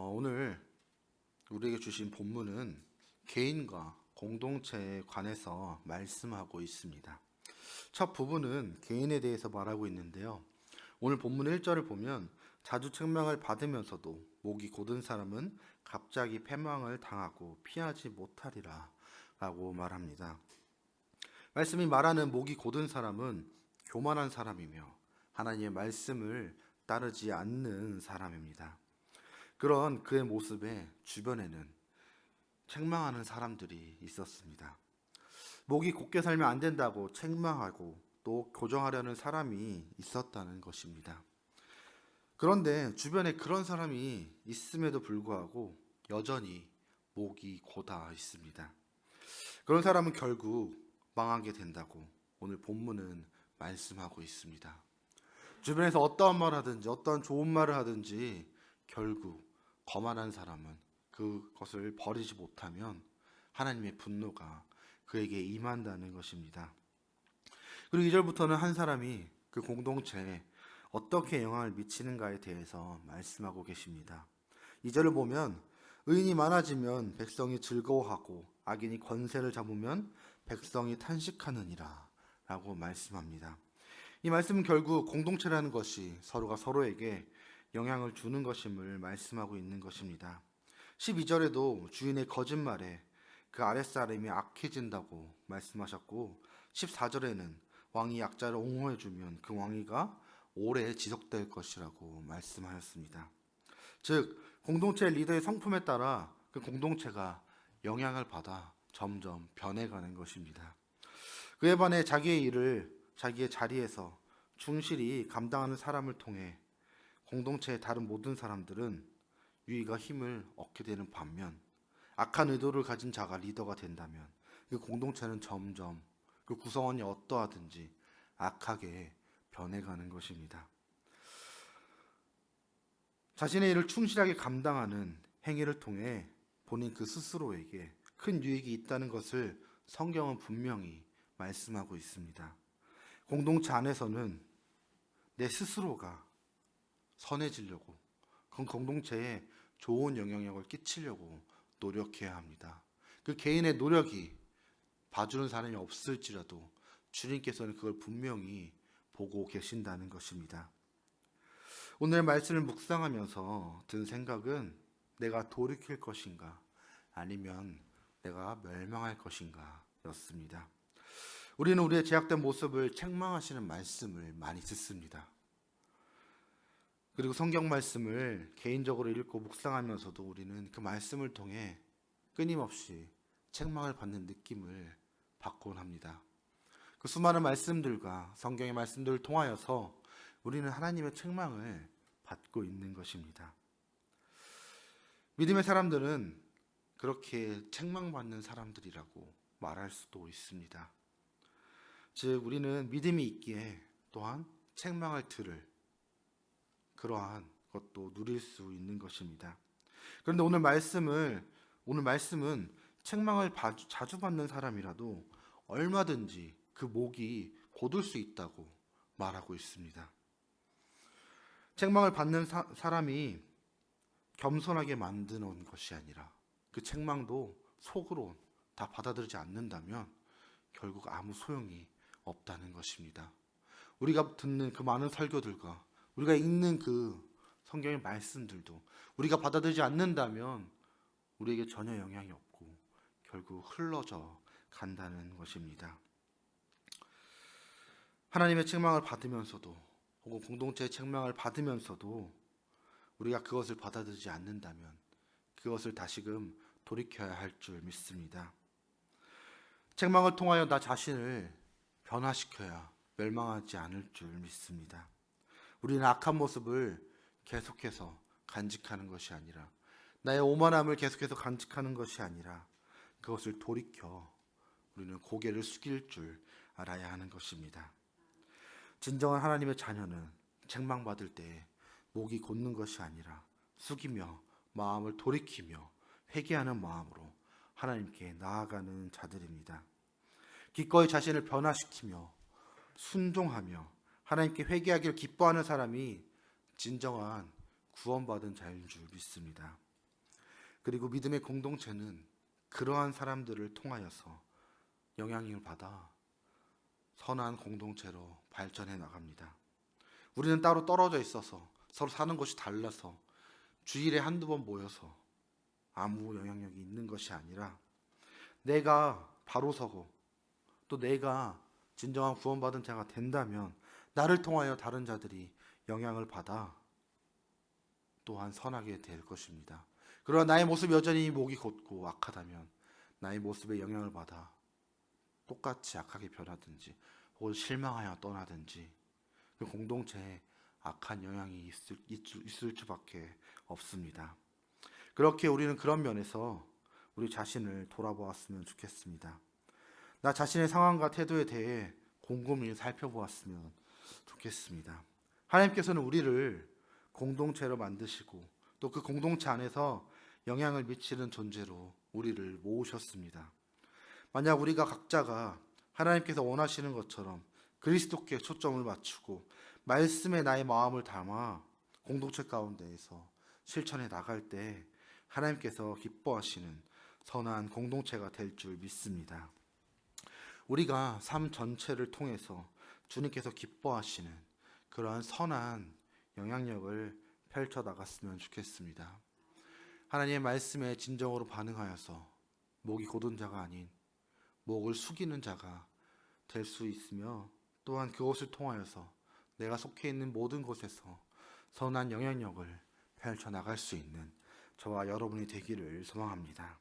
오늘 우리에게 주신 본문은 개인과 공동체에 관해서 말씀하고 있습니다. 첫 부분은 개인에 대해서 말하고 있는데요. 오늘 본문 1절을 보면 자주 책망을 받으면서도 목이 곧은 사람은 갑자기 패망을 당하고 피하지 못하리라 라고 말합니다. 말씀이 말하는 목이 곧은 사람은 교만한 사람이며 하나님의 말씀을 따르지 않는 사람입니다. 그런 그의 모습에 주변에는 책망하는 사람들이 있었습니다. 목이 곧게 살면 안 된다고 책망하고 또 교정하려는 사람이 있었다는 것입니다. 그런데 주변에 그런 사람이 있음에도 불구하고 여전히 목이 곧아 있습니다. 그런 사람은 결국 망하게 된다고 오늘 본문은 말씀하고 있습니다. 주변에서 어떠한 말을 하든지 어떠한 좋은 말을 하든지 결국 거만한 사람은 그것을 버리지 못하면 하나님의 분노가 그에게 임한다는 것입니다. 그리고 2절부터는 한 사람이 그 공동체에 어떻게 영향을 미치는가에 대해서 말씀하고 계십니다. 2절을 보면 의인이 많아지면 백성이 즐거워하고 악인이 권세를 잡으면 백성이 탄식하느니라 라고 말씀합니다. 이 말씀은 결국 공동체라는 것이 서로가 서로에게 영향을 주는 것임을 말씀하고 있는 것입니다. 12절에도 주인의 거짓말에 그 아랫사람이 악해진다고 말씀하셨고 14절에는 왕이 약자를 옹호해주면 그 왕위가 오래 지속될 것이라고 말씀하였습니다. 즉 공동체의 리더의 성품에 따라 그 공동체가 영향을 받아 점점 변해가는 것입니다. 그에 반해 자기의 일을 자기의 자리에서 충실히 감당하는 사람을 통해 공동체의 다른 모든 사람들은 유의가 힘을 얻게 되는 반면 악한 의도를 가진 자가 리더가 된다면 그 공동체는 점점 그 구성원이 어떠하든지 악하게 변해가는 것입니다. 자신의 일을 충실하게 감당하는 행위를 통해 본인 그 스스로에게 큰 유익이 있다는 것을 성경은 분명히 말씀하고 있습니다. 공동체 안에서는 내 스스로가 선해지려고 그 공동체에 좋은 영향력을 끼치려고 노력해야 합니다. 그 개인의 노력이 봐주는 사람이 없을지라도 주님께서는 그걸 분명히 보고 계신다는 것입니다. 오늘 말씀을 묵상하면서 든 생각은 내가 돌이킬 것인가 아니면 내가 멸망할 것인가 였습니다. 우리는 우리의 제약된 모습을 책망하시는 말씀을 많이 듣습니다. 그리고 성경 말씀을 개인적으로 읽고 묵상하면서도 우리는 그 말씀을 통해 끊임없이 책망을 받는 느낌을 받곤 합니다. 그 수많은 말씀들과 성경의 말씀들을 통하여서 우리는 하나님의 책망을 받고 있는 것입니다. 믿음의 사람들은 그렇게 책망받는 사람들이라고 말할 수도 있습니다. 즉 우리는 믿음이 있기에 또한 책망을 들을 그러한 것도 누릴 수 있는 것입니다. 그런데 오늘 말씀은 책망을 자주 받는 사람이라도 얼마든지 그 목이 곧을 수 있다고 말하고 있습니다. 책망을 받는 사람이 겸손하게 만드는 것이 아니라 그 책망도 속으로 다 받아들이지 않는다면 결국 아무 소용이 없다는 것입니다. 우리가 듣는 그 많은 설교들과 우리가 읽는 그 성경의 말씀들도 우리가 받아들이지 않는다면 우리에게 전혀 영향이 없고 결국 흘러져 간다는 것입니다. 하나님의 책망을 받으면서도 혹은 공동체의 책망을 받으면서도 우리가 그것을 받아들이지 않는다면 그것을 다시금 돌이켜야 할 줄 믿습니다. 책망을 통하여 나 자신을 변화시켜야 멸망하지 않을 줄 믿습니다. 우리는 악한 모습을 계속해서 간직하는 것이 아니라 나의 오만함을 계속해서 간직하는 것이 아니라 그것을 돌이켜 우리는 고개를 숙일 줄 알아야 하는 것입니다. 진정한 하나님의 자녀는 책망받을 때 목이 곧는 것이 아니라 숙이며 마음을 돌이키며 회개하는 마음으로 하나님께 나아가는 자들입니다. 기꺼이 자신을 변화시키며 순종하며 하나님께 회개하기를 기뻐하는 사람이 진정한 구원받은 자인 줄 믿습니다. 그리고 믿음의 공동체는 그러한 사람들을 통하여서 영향을 받아 선한 공동체로 발전해 나갑니다. 우리는 따로 떨어져 있어서 서로 사는 것이 달라서 주일에 한두 번 모여서 아무 영향력이 있는 것이 아니라 내가 바로 서고 또 내가 진정한 구원받은 자가 된다면 나를 통하여 다른 자들이 영향을 받아 또한 선하게 될 것입니다. 그러나 나의 모습이 여전히 목이 곧고 악하다면 나의 모습에 영향을 받아 똑같이 악하게 변하든지 혹은 실망하여 떠나든지 그 공동체에 악한 영향이 있을 수밖에 없습니다. 그렇게 우리는 그런 면에서 우리 자신을 돌아보았으면 좋겠습니다. 나 자신의 상황과 태도에 대해 곰곰이 살펴보았으면 좋겠습니다. 하나님께서는 우리를 공동체로 만드시고 또 그 공동체 안에서 영향을 미치는 존재로 우리를 모으셨습니다. 만약 우리가 각자가 하나님께서 원하시는 것처럼 그리스도께 초점을 맞추고 말씀에 나의 마음을 담아 공동체 가운데에서 실천해 나갈 때 하나님께서 기뻐하시는 선한 공동체가 될 줄 믿습니다. 우리가 삶 전체를 통해서 주님께서 기뻐하시는 그러한 선한 영향력을 펼쳐 나갔으면 좋겠습니다. 하나님의 말씀에 진정으로 반응하여서 목이 곧은 자가 아닌 목을 숙이는 자가 될 수 있으며 또한 그것을 통하여서 내가 속해 있는 모든 곳에서 선한 영향력을 펼쳐 나갈 수 있는 저와 여러분이 되기를 소망합니다.